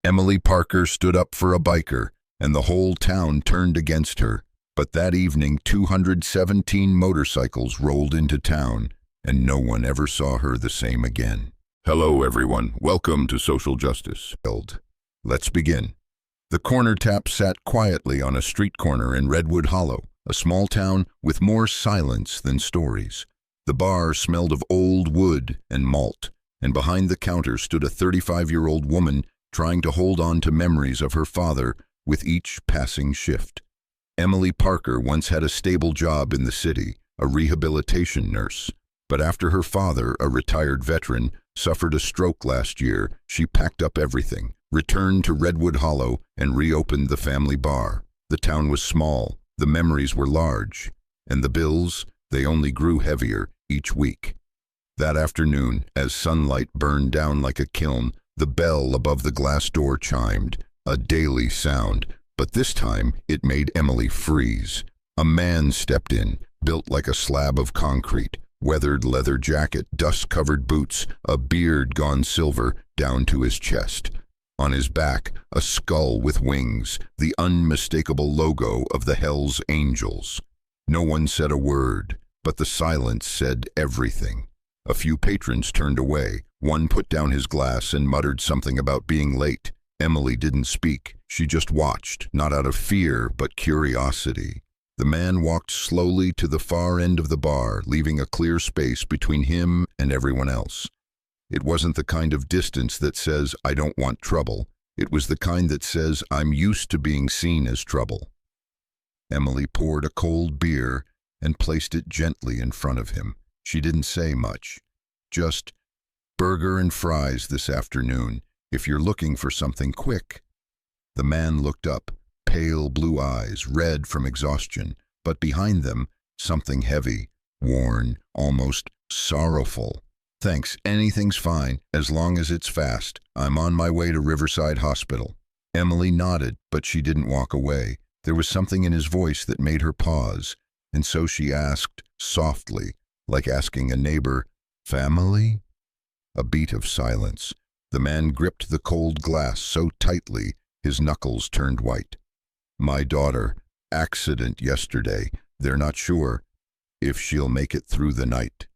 Emily Parker stood up for a biker, and the whole town turned against her. But that evening, 217 motorcycles rolled into town, and no one ever saw her the same again. Hello, everyone. Welcome to Social Justice. Let's begin. The corner tap sat quietly on a street corner in Redwood Hollow, a small town with more silence than stories. The bar smelled of old wood and malt, and behind the counter stood a 35-year-old woman trying to hold on to memories of her father with each passing shift. Emily Parker once had a stable job in the city, a rehabilitation nurse. But after her father, a retired veteran, suffered a stroke last year, she packed up everything, returned to Redwood Hollow, and reopened the family bar. The town was small, the memories were large, and the bills, they only grew heavier each week. That afternoon, as sunlight burned down like a kiln, the bell above the glass door chimed, a daily sound, but this time it made Emily freeze. A man stepped in, built like a slab of concrete, weathered leather jacket, dust-covered boots, a beard gone silver down to his chest. On his back, a skull with wings, the unmistakable logo of the Hells Angels. No one said a word, but the silence said everything. A few patrons turned away. One put down his glass and muttered something about being late. Emily didn't speak. She just watched, not out of fear, but curiosity. The man walked slowly to the far end of the bar, leaving a clear space between him and everyone else. It wasn't the kind of distance that says, I don't want trouble. It was the kind that says, I'm used to being seen as trouble. Emily poured a cold beer and placed it gently in front of him. She didn't say much. Just, burger and fries this afternoon, if you're looking for something quick. The man looked up, pale blue eyes, red from exhaustion, but behind them, something heavy, worn, almost sorrowful. Thanks, anything's fine, as long as it's fast. I'm on my way to Riverside Hospital. Emily nodded, but she didn't walk away. There was something in his voice that made her pause, and so she asked, softly, like asking a neighbor, family? A beat of silence. The man gripped the cold glass so tightly, his knuckles turned white. My daughter, accident yesterday. They're not sure if she'll make it through the night.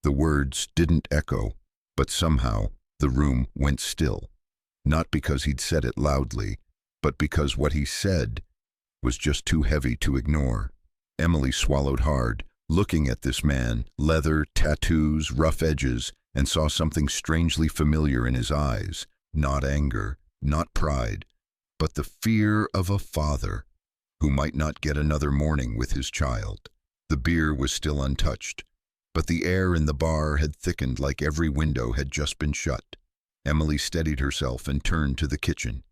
The words didn't echo, but somehow the room went still. Not because he'd said it loudly, but because what he said was just too heavy to ignore. Emily swallowed hard, looking at this man, leather, tattoos, rough edges, and saw something strangely familiar in his eyes. Not anger, not pride, but the fear of a father who might not get another morning with his child. The beer was still untouched, but the air in the bar had thickened like every window had just been shut. Emily steadied herself and turned to the kitchen.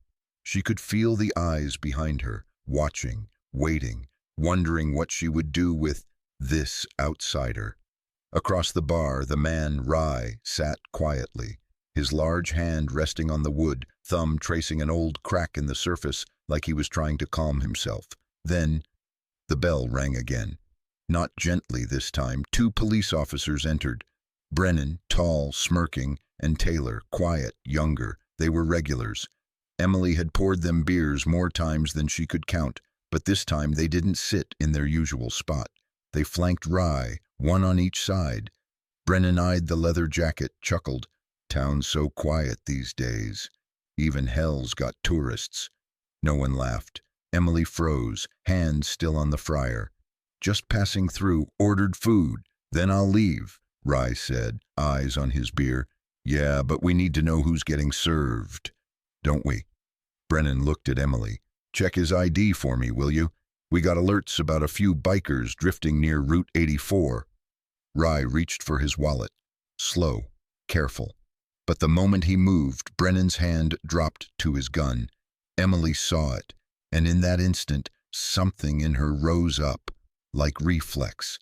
She could feel the eyes behind her, watching, waiting, wondering what she would do with this outsider. Across the bar, the man, Rye, sat quietly, his large hand resting on the wood, thumb tracing an old crack in the surface like he was trying to calm himself. Then, the bell rang again. Not gently this time. 2 police officers entered. Brennan, tall, smirking, and Taylor, quiet, younger. They were regulars. Emily had poured them beers more times than she could count, but this time they didn't sit in their usual spot. They flanked Rye, one on each side. Brennan eyed the leather jacket, chuckled. Town's so quiet these days. Even hell's got tourists. No one laughed. Emily froze, hands still on the fryer. Just passing through, ordered food. Then I'll leave, Rye said, eyes on his beer. Yeah, but we need to know who's getting served, don't we? Brennan looked at Emily. Check his ID for me, will you? We got alerts about a few bikers drifting near Route 84. Rye reached for his wallet. Slow, careful. But the moment he moved, Brennan's hand dropped to his gun. Emily saw it, and in that instant, something in her rose up, like reflex.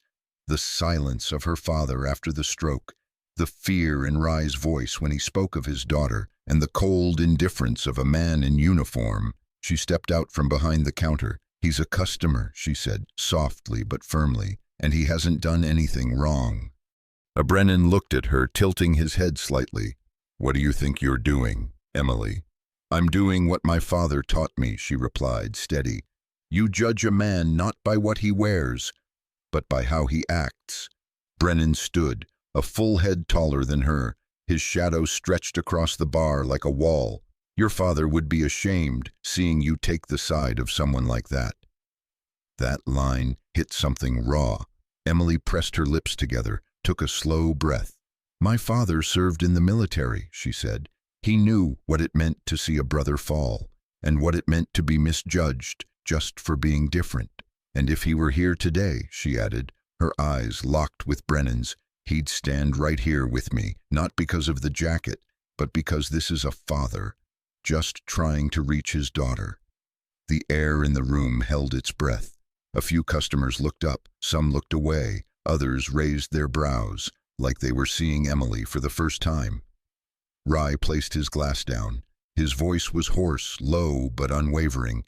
The silence of her father after the stroke, the fear in Rye's voice when he spoke of his daughter, and the cold indifference of a man in uniform. She stepped out from behind the counter. He's a customer, she said, softly but firmly, and he hasn't done anything wrong. Brennan looked at her, tilting his head slightly. What do you think you're doing, Emily? I'm doing what my father taught me, she replied, steady. You judge a man not by what he wears, but by how he acts. Brennan stood, a full head taller than her, his shadow stretched across the bar like a wall. Your father would be ashamed seeing you take the side of someone like that. That line hit something raw. Emily pressed her lips together, took a slow breath. My father served in the military, she said. He knew what it meant to see a brother fall, and what it meant to be misjudged just for being different. And if he were here today, she added, her eyes locked with Brennan's, he'd stand right here with me, not because of the jacket, but because this is a father, just trying to reach his daughter. The air in the room held its breath. A few customers looked up, some looked away, others raised their brows, like they were seeing Emily for the first time. Rye placed his glass down. His voice was hoarse, low, but unwavering.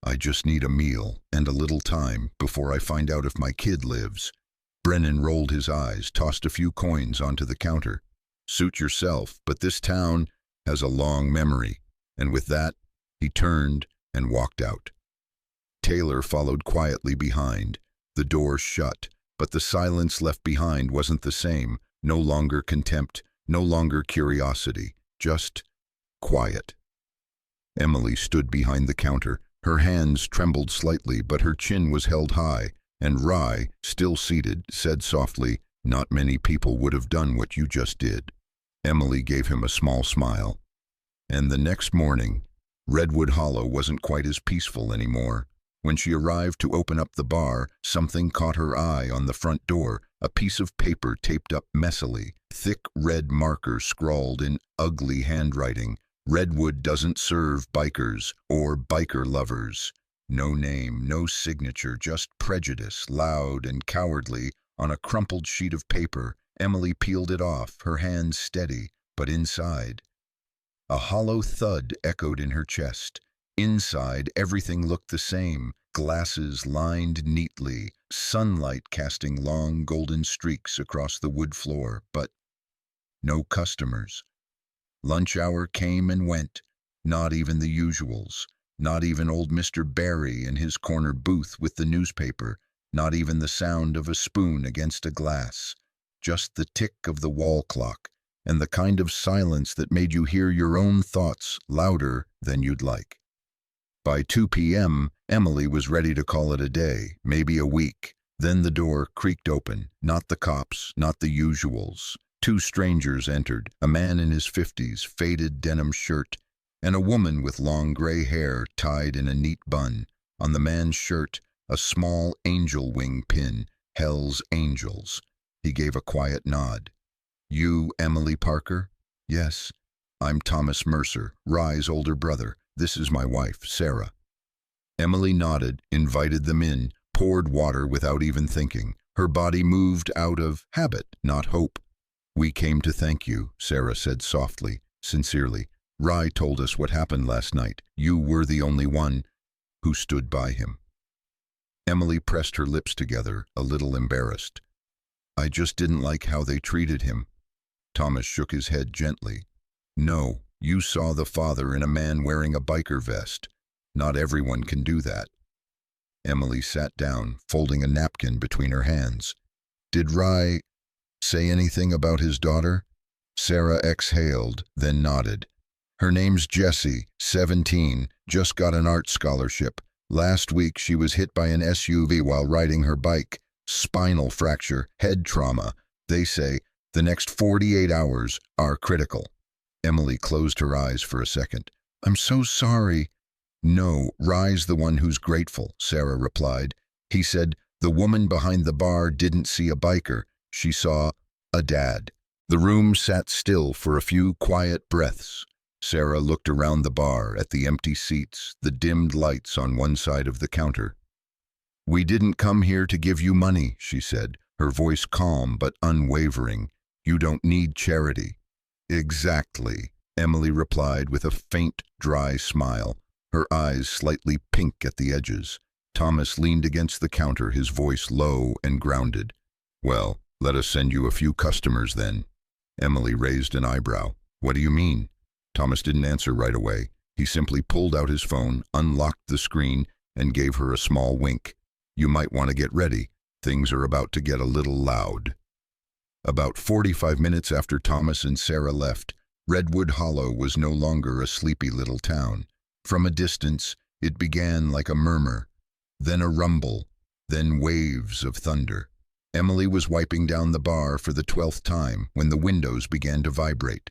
I just need a meal and a little time before I find out if my kid lives. Brennan rolled his eyes, tossed a few coins onto the counter. Suit yourself, but this town has a long memory. And with that, he turned and walked out. Taylor followed quietly behind. The door shut, but the silence left behind wasn't the same. No longer contempt, no longer curiosity, just quiet. Emily stood behind the counter. Her hands trembled slightly, but her chin was held high, and Rye, still seated, said softly, "Not many people would have done what you just did." Emily gave him a small smile. And the next morning, Redwood Hollow wasn't quite as peaceful anymore. When she arrived to open up the bar, something caught her eye on the front door, a piece of paper taped up messily, thick red marker scrawled in ugly handwriting. Redwood doesn't serve bikers or biker lovers. No name, no signature, just prejudice, loud and cowardly, on a crumpled sheet of paper. Emily peeled it off, her hands steady, but inside. A hollow thud echoed in her chest. Inside, everything looked the same, glasses lined neatly, sunlight casting long golden streaks across the wood floor, but no customers. Lunch hour came and went, not even the usuals, not even old Mr. Barry in his corner booth with the newspaper, not even the sound of a spoon against a glass, just the tick of the wall clock, and the kind of silence that made you hear your own thoughts louder than you'd like. By 2 p.m., Emily was ready to call it a day, maybe a week. Then the door creaked open, not the cops, not the usuals. Two strangers entered, a man in his 50s, faded denim shirt, and a woman with long gray hair tied in a neat bun. On the man's shirt, a small angel wing pin, Hell's Angels. He gave a quiet nod. You, Emily Parker? Yes. I'm Thomas Mercer, Rye's older brother. This is my wife, Sarah. Emily nodded, invited them in, poured water without even thinking. Her body moved out of habit, not hope. We came to thank you, Sarah said softly, sincerely. Rye told us what happened last night. You were the only one who stood by him. Emily pressed her lips together, a little embarrassed. I just didn't like how they treated him. Thomas shook his head gently. No, you saw the father in a man wearing a biker vest. Not everyone can do that. Emily sat down, folding a napkin between her hands. Did Rye say anything about his daughter? Sarah exhaled, then nodded. Her name's Jessie, 17, just got an art scholarship. Last week she was hit by an SUV while riding her bike. Spinal fracture, head trauma. They say the next 48 hours are critical. Emily closed her eyes for a second. I'm so sorry. No, Rye's the one who's grateful, Sarah replied. He said the woman behind the bar didn't see a biker. She saw a dad. The room sat still for a few quiet breaths. Sarah looked around the bar at the empty seats, the dimmed lights on one side of the counter. We didn't come here to give you money, she said, her voice calm but unwavering. You don't need charity. Exactly, Emily replied with a faint, dry smile, her eyes slightly pink at the edges. Thomas leaned against the counter, his voice low and grounded. Well, let us send you a few customers then. Emily raised an eyebrow. What do you mean? Thomas didn't answer right away. He simply pulled out his phone, unlocked the screen, and gave her a small wink. You might want to get ready. Things are about to get a little loud. About 45 minutes after Thomas and Sarah left, Redwood Hollow was no longer a sleepy little town. From a distance, it began like a murmur, then a rumble, then waves of thunder. Emily was wiping down the bar for the 12th time when the windows began to vibrate.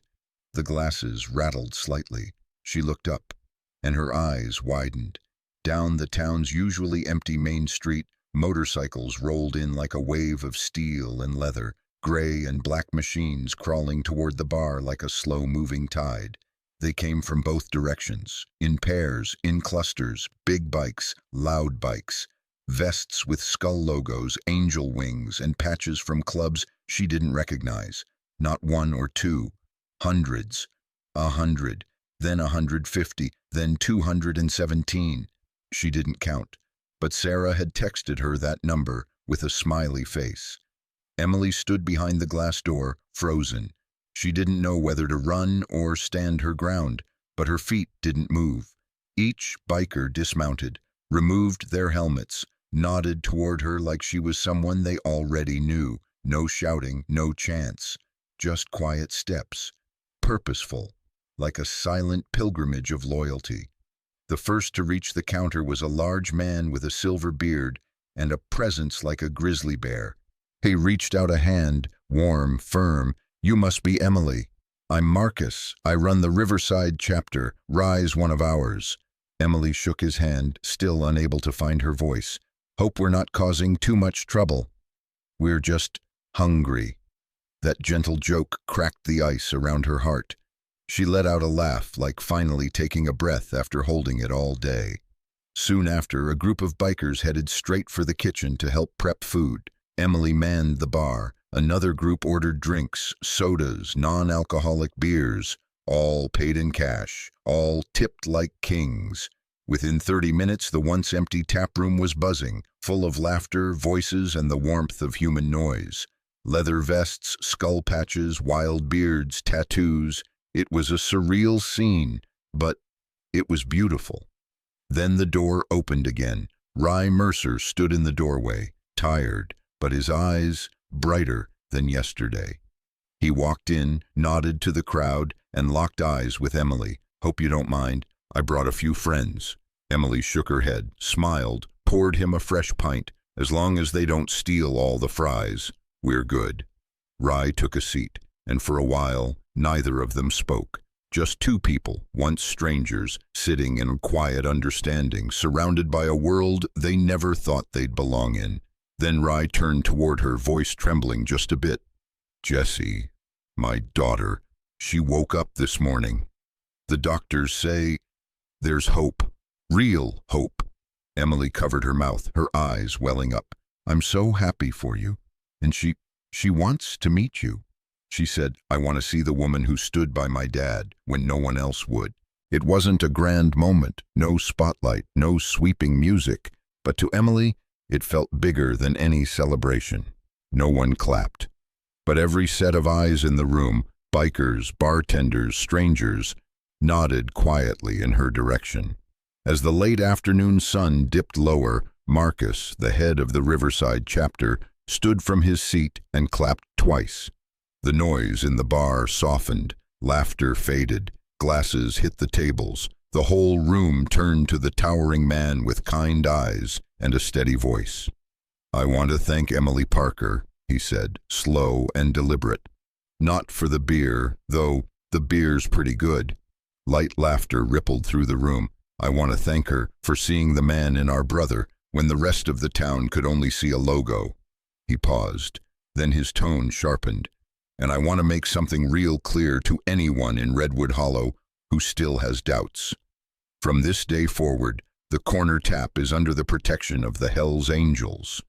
The glasses rattled slightly. She looked up, and her eyes widened. Down the town's usually empty main street, motorcycles rolled in like a wave of steel and leather, gray and black machines crawling toward the bar like a slow-moving tide. They came from both directions, in pairs, in clusters, big bikes, loud bikes, vests with skull logos, angel wings, and patches from clubs she didn't recognize. Not one or two, hundreds, 100, then 150, then 217. She didn't count, but Sarah had texted her that number with a smiley face. Emily stood behind the glass door, frozen. She didn't know whether to run or stand her ground, but her feet didn't move. Each biker dismounted, removed their helmets, nodded toward her like she was someone they already knew. No shouting, no chants, just quiet steps, purposeful, like a silent pilgrimage of loyalty. The first to reach the counter was a large man with a silver beard and a presence like a grizzly bear. He reached out a hand, warm, firm. You must be Emily. I'm Marcus. I run the Riverside chapter. Rise, one of ours. Emily shook his hand, still unable to find her voice. Hope we're not causing too much trouble. We're just hungry. That gentle joke cracked the ice around her heart. She let out a laugh, like finally taking a breath after holding it all day. Soon after, a group of bikers headed straight for the kitchen to help prep food. Emily manned the bar. Another group ordered drinks, sodas, non-alcoholic beers, all paid in cash, all tipped like kings. Within 30 minutes, the once empty tap room was buzzing, full of laughter, voices, and the warmth of human noise. Leather vests, skull patches, wild beards, tattoos. It was a surreal scene, but it was beautiful. Then the door opened again. Rye Mercer stood in the doorway, tired, but his eyes brighter than yesterday. He walked in, nodded to the crowd, and locked eyes with Emily. Hope you don't mind. I brought a few friends. Emily shook her head, smiled, poured him a fresh pint. As long as they don't steal all the fries, we're good. Rye took a seat, and for a while, neither of them spoke. Just two people, once strangers, sitting in quiet understanding, surrounded by a world they never thought they'd belong in. Then Rye turned toward her, voice trembling just a bit. Jessie, my daughter, she woke up this morning. The doctors say there's hope, real hope. Emily covered her mouth, her eyes welling up. I'm so happy for you. And she wants to meet you. She said, I want to see the woman who stood by my dad when no one else would. It wasn't a grand moment, no spotlight, no sweeping music, but to Emily, it felt bigger than any celebration. No one clapped. But every set of eyes in the room, bikers, bartenders, strangers, nodded quietly in her direction. As the late afternoon sun dipped lower, Marcus, the head of the Riverside chapter, stood from his seat and clapped twice. The noise in the bar softened, laughter faded, glasses hit the tables. The whole room turned to the towering man with kind eyes and a steady voice. I want to thank Emily Parker, he said, slow and deliberate. Not for the beer, though the beer's pretty good. Light laughter rippled through the room. I want to thank her for seeing the man in our brother when the rest of the town could only see a logo. He paused, then his tone sharpened. And I want to make something real clear to anyone in Redwood Hollow who still has doubts. From this day forward, the corner tap is under the protection of the Hells Angels.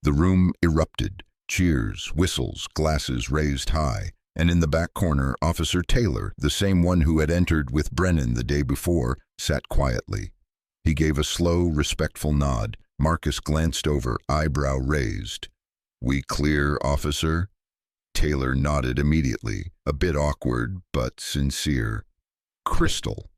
The room erupted, cheers, whistles, glasses raised high, and in the back corner, Officer Taylor, the same one who had entered with Brennan the day before, sat quietly. He gave a slow, respectful nod. Marcus glanced over, eyebrow raised. We clear, officer? Taylor nodded immediately, a bit awkward but sincere. Crystal.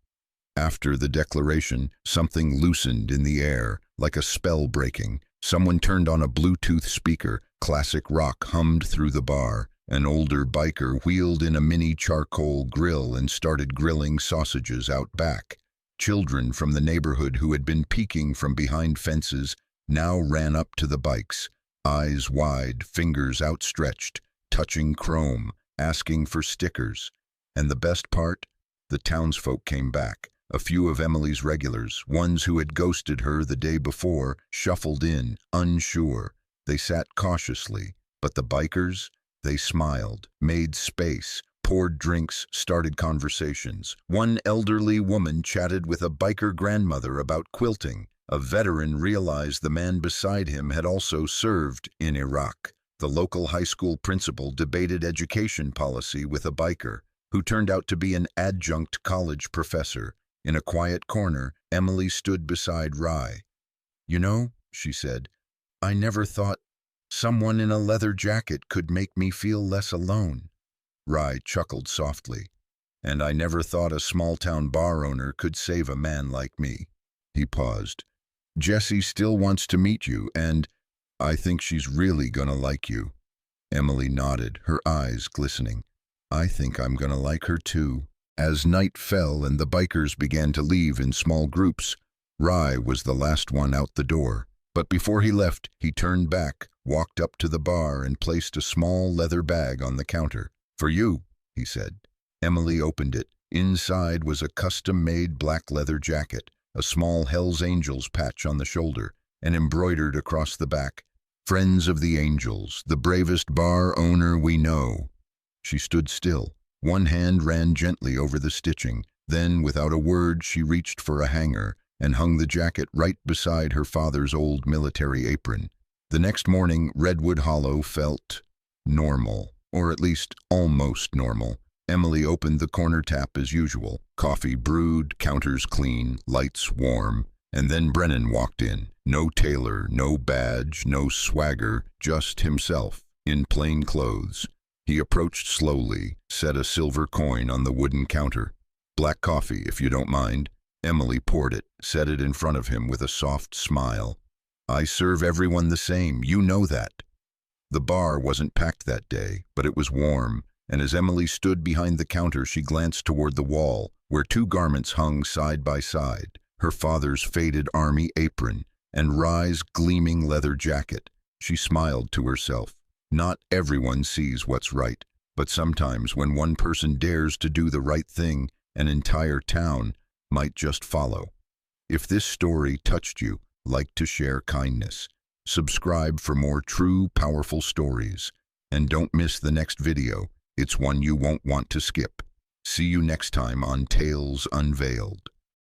After the declaration, something loosened in the air, like a spell breaking. Someone turned on a Bluetooth speaker. Classic rock hummed through the bar. An older biker wheeled in a mini charcoal grill and started grilling sausages out back. Children from the neighborhood who had been peeking from behind fences now ran up to the bikes, eyes wide, fingers outstretched, touching chrome, asking for stickers. And the best part? The townsfolk came back. A few of Emily's regulars, ones who had ghosted her the day before, shuffled in, unsure. They sat cautiously, but the bikers, they smiled, made space, poured drinks, started conversations. One elderly woman chatted with a biker grandmother about quilting. A veteran realized the man beside him had also served in Iraq. The local high school principal debated education policy with a biker, who turned out to be an adjunct college professor. In a quiet corner, Emily stood beside Rye. "You know," she said, "I never thought someone in a leather jacket could make me feel less alone." Rye chuckled softly. "And I never thought a small-town bar owner could save a man like me." He paused. "Jessie still wants to meet you, and I think she's really gonna like you." Emily nodded, her eyes glistening. "I think I'm gonna like her too." As night fell and the bikers began to leave in small groups, Rye was the last one out the door. But before he left, he turned back, walked up to the bar and placed a small leather bag on the counter. "For you," he said. Emily opened it. Inside was a custom-made black leather jacket, a small Hell's Angels patch on the shoulder, and embroidered across the back, "Friends of the Angels, the bravest bar owner we know." She stood still. One hand ran gently over the stitching. Then, without a word, she reached for a hanger and hung the jacket right beside her father's old military apron. The next morning, Redwood Hollow felt normal, or at least almost normal. Emily opened the corner tap as usual. Coffee brewed, counters clean, lights warm. And then Brennan walked in. No tailor, no badge, no swagger, just himself, in plain clothes. He approached slowly, set a silver coin on the wooden counter. "Black coffee, if you don't mind." Emily poured it, set it in front of him with a soft smile. "I serve everyone the same, you know that." The bar wasn't packed that day, but it was warm, and as Emily stood behind the counter, she glanced toward the wall, where two garments hung side by side, her father's faded army apron and Rye's gleaming leather jacket. She smiled to herself. Not everyone sees what's right, but sometimes when one person dares to do the right thing, an entire town might just follow. If this story touched you, like to share kindness. Subscribe for more true, powerful stories. And don't miss the next video. It's one you won't want to skip. See you next time on Tales Unveiled.